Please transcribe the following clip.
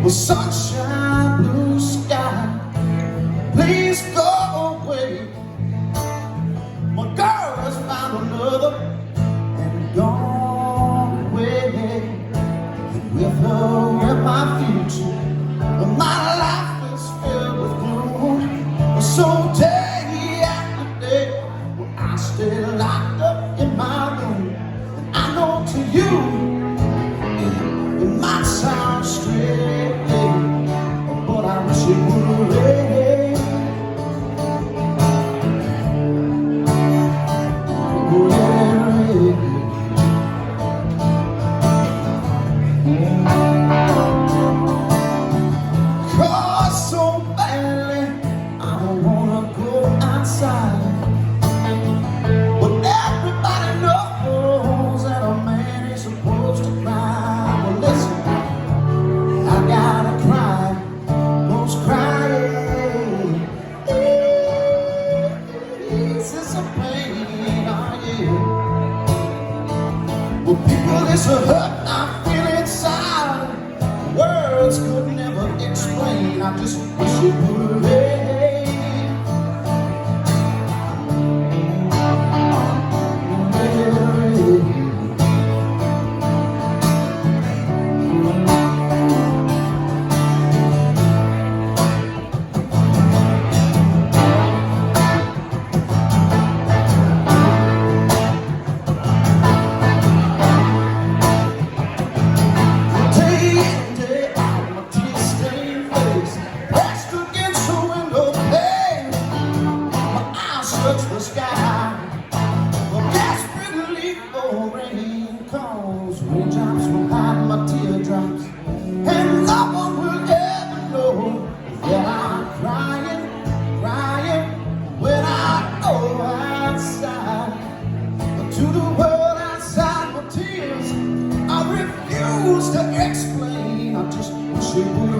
Well, sunshine, blue sky, please go away. My girl has found another and gone away. And with her in my future, my life is filled with gloom. So day after day, well, I stay locked up in my room. And I know to you, it might sound strange, but I wish it would rain. Cause so badly I don't wanna go outside, but everybody knows that a man is supposed to cry. Well, listen, I gotta cry, 'cause crying is a pain, oh yeah. Well, people, it's a hurt I feel inside, words could never explain. I just wish it would rain. Touch the sky, well, desperately for rain, 'cause raindrops will hide my teardrops, and no one will ever know that I'm crying, crying when I go outside. But to the world outside my tears, I refuse to explain. I just wish it would